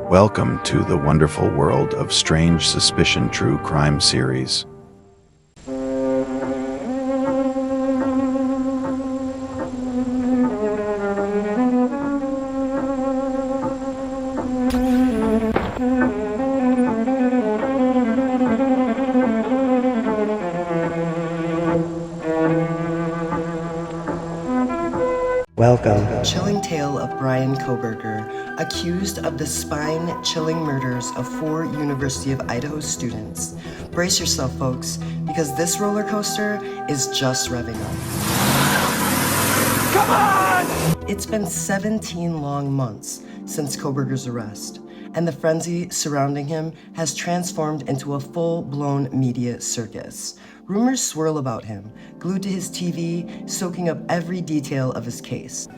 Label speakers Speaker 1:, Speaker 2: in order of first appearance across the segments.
Speaker 1: Welcome to the wonderful world of Strange Suspicion True Crime series.
Speaker 2: Welcome. Chilling tale of Bryan Kohberger, accused of the spine-chilling murders of 4 University of Idaho students. Brace yourself, folks, because this roller coaster is just revving up. Come on! It's been 17 long months since Kohberger's arrest, and the frenzy surrounding him has transformed into a full-blown media circus. Rumors swirl about him, glued to his TV, soaking up every detail of his case.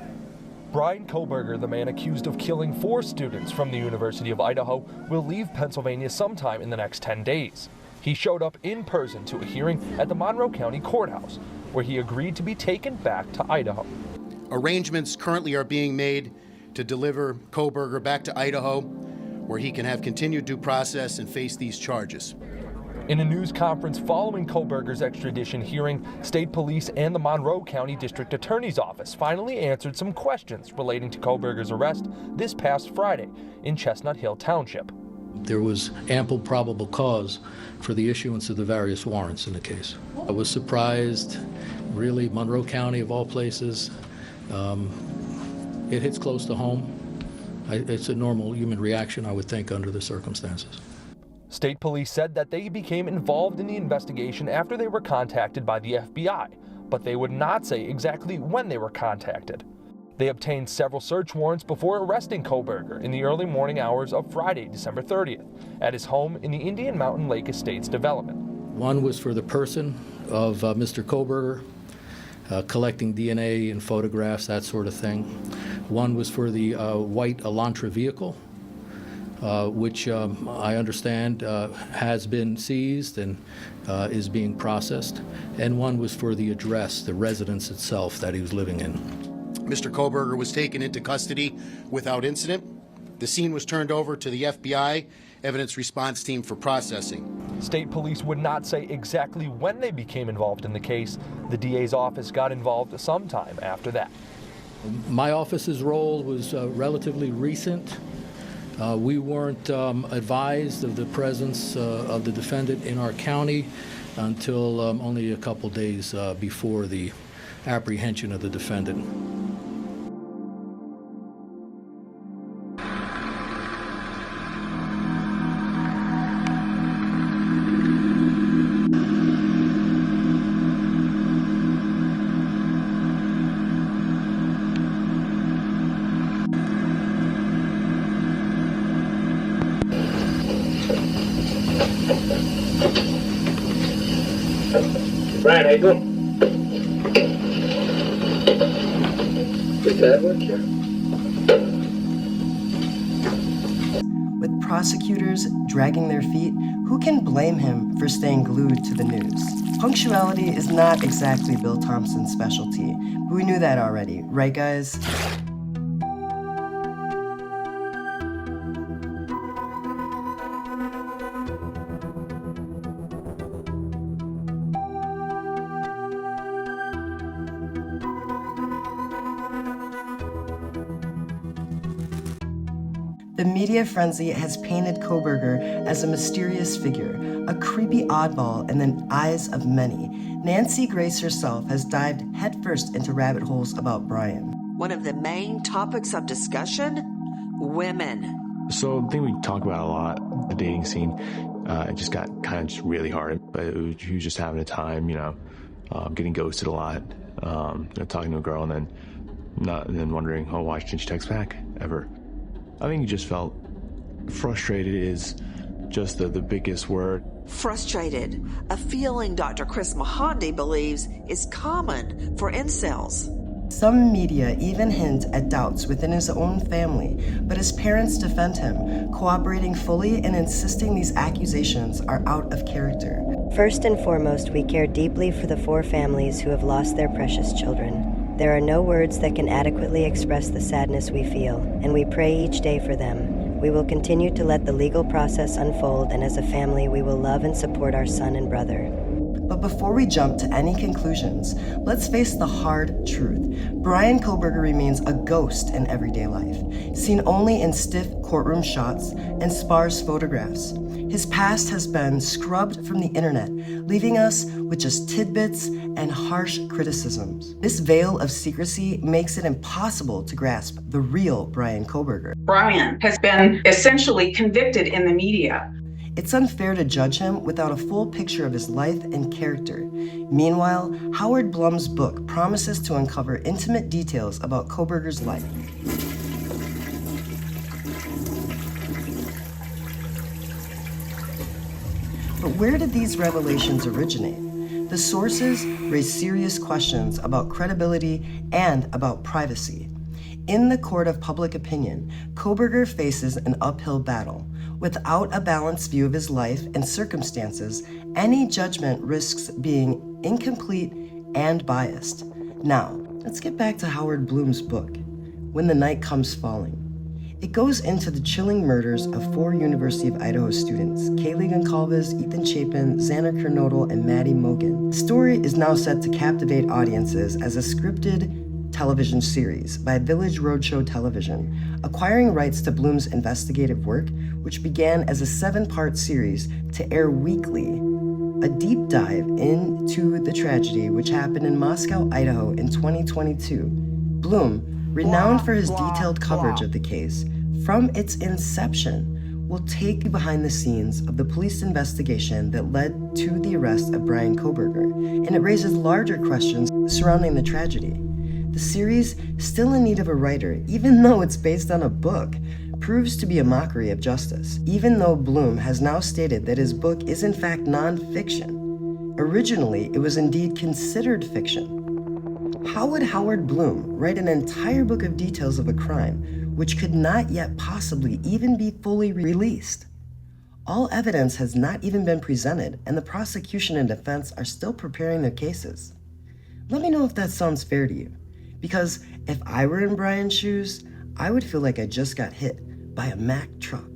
Speaker 3: Bryan Kohberger, the man accused of killing 4 students from the University of Idaho, will leave Pennsylvania sometime in the next 10 days. He showed up in person to a hearing at the Monroe County Courthouse, where he agreed to be taken back to Idaho.
Speaker 4: Arrangements currently are being made to deliver Kohberger back to Idaho, where he can have continued due process and face these charges.
Speaker 3: In a news conference following Kohberger's extradition hearing, state police and the Monroe County District Attorney's Office finally answered some questions relating to Kohberger's arrest this past Friday in Chestnut Hill Township.
Speaker 5: There was ample probable cause for the issuance of the various warrants in the case. I was surprised, really, Monroe County of all places. It hits close to home. It's a normal human reaction, I would think, under the circumstances.
Speaker 3: State police said that they became involved in the investigation after they were contacted by the FBI, but they would not say exactly when they were contacted. They obtained several search warrants before arresting Kohberger in the early morning hours of Friday, December 30th, at his home in the Indian Mountain Lake Estates development. One
Speaker 5: was for the person of Mr. Kohberger, collecting DNA and photographs, that sort of thing. One was for the white Elantra vehicle, which I understand has been seized and is being processed. And one was for the address, the residence itself that he was living in.
Speaker 4: Mr. Kohberger was taken into custody without incident. The scene was turned over to the FBI Evidence Response Team for processing.
Speaker 3: State police would not say exactly when they became involved in the case. The DA's office got involved sometime after that.
Speaker 5: My office's role was relatively recent. We weren't advised of the presence of the defendant in our county until only a couple days before the apprehension of the defendant.
Speaker 6: Bryan, how you doing? Good bad work here.
Speaker 2: With prosecutors dragging their feet, who can blame him for staying glued to the news? Punctuality is not exactly Bill Thompson's specialty, but we knew that already, right guys? The media frenzy has painted Kohberger as a mysterious figure, a creepy oddball in the eyes of many. Nancy Grace herself has dived headfirst into rabbit holes about Bryan.
Speaker 7: One of the main topics of discussion, women.
Speaker 8: So the thing we talk about a lot, the dating scene, it just got kind of just really hard. But he was just having a time, getting ghosted a lot, talking to a girl and then wondering, oh, why didn't she text back ever? I think he just felt frustrated is just the biggest word.
Speaker 7: Frustrated, a feeling Dr. Chris Mahandi believes is common for incels.
Speaker 2: Some media even hint at doubts within his own family, but his parents defend him, cooperating fully and insisting these accusations are out of character.
Speaker 9: First and foremost, we care deeply for the 4 families who have lost their precious children. There are no words that can adequately express the sadness we feel, and we pray each day for them. We will continue to let the legal process unfold, and as a family, we will love and support our son and brother.
Speaker 2: But before we jump to any conclusions, let's face the hard truth. Bryan Kohberger remains a ghost in everyday life, seen only in stiff courtroom shots and sparse photographs. His past has been scrubbed from the internet, leaving us with just tidbits and harsh criticisms. This veil of secrecy makes it impossible to grasp the real Bryan Kohberger.
Speaker 10: Bryan has been essentially convicted in the media.
Speaker 2: It's unfair to judge him without a full picture of his life and character. Meanwhile, Howard Blum's book promises to uncover intimate details about Kohberger's life. But where did these revelations originate? The sources raise serious questions about credibility and about privacy. In the court of public opinion, Kohberger faces an uphill battle. Without a balanced view of his life and circumstances, any judgment risks being incomplete and biased. Now, let's get back to Howard Blum's book, When the Night Comes Falling. It goes into the chilling murders of 4 University of Idaho students, Kaylee Goncalves, Ethan Chapin, Xander Kernodle, and Maddie Mogan. The story is now set to captivate audiences as a scripted television series by Village Roadshow Television, acquiring rights to Blum's investigative work, which began as a 7-part series to air weekly. A deep dive into the tragedy which happened in Moscow, Idaho in 2022. Blum, renowned for his detailed coverage of the case, from its inception, will take you behind the scenes of the police investigation that led to the arrest of Bryan Kohberger, and it raises larger questions surrounding the tragedy. The series, still in need of a writer, even though it's based on a book, proves to be a mockery of justice, even though Blum has now stated that his book is in fact non-fiction. Originally, it was indeed considered fiction. How would Howard Blum write an entire book of details of a crime which could not yet possibly even be fully released? All evidence has not even been presented, and the prosecution and defense are still preparing their cases. Let me know if that sounds fair to you, because if I were in Bryan's shoes, I would feel like I just got hit by a Mack truck.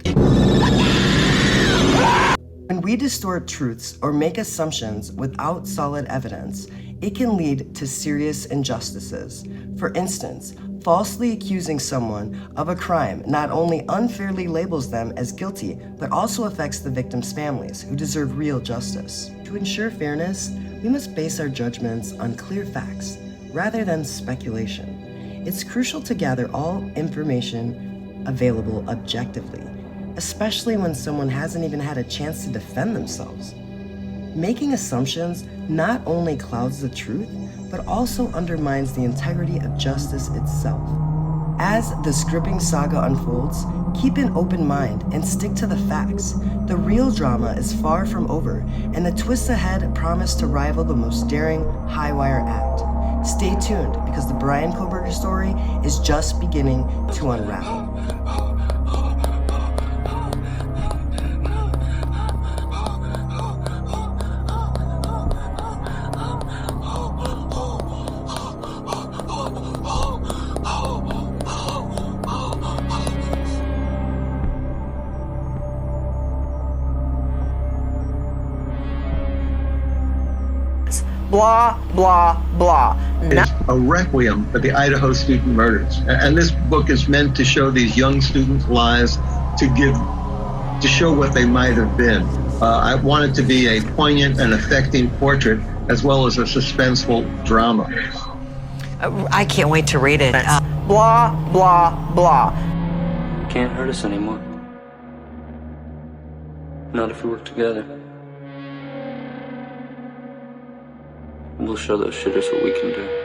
Speaker 2: When we distort truths or make assumptions without solid evidence, it can lead to serious injustices. For instance, falsely accusing someone of a crime not only unfairly labels them as guilty, but also affects the victims' families, who deserve real justice. To ensure fairness, we must base our judgments on clear facts, rather than speculation. It's crucial to gather all information available objectively, especially when someone hasn't even had a chance to defend themselves. Making assumptions not only clouds the truth, but also undermines the integrity of justice itself. As the Scripping saga unfolds, keep an open mind and stick to the facts. The real drama is far from over, and the twists ahead promise to rival the most daring high-wire act. Stay tuned, because the Bryan Kohberger story is just beginning to unravel.
Speaker 7: Blah, blah, blah.
Speaker 11: It's a requiem for the Idaho student murders. And this book is meant to show these young students' lives, to show what they might have been. I want it to be a poignant and affecting portrait, as well as a suspenseful drama.
Speaker 7: I can't wait to read it. Blah, blah, blah.
Speaker 12: Can't hurt us anymore. Not if we work together. We'll show those shitters what we can do.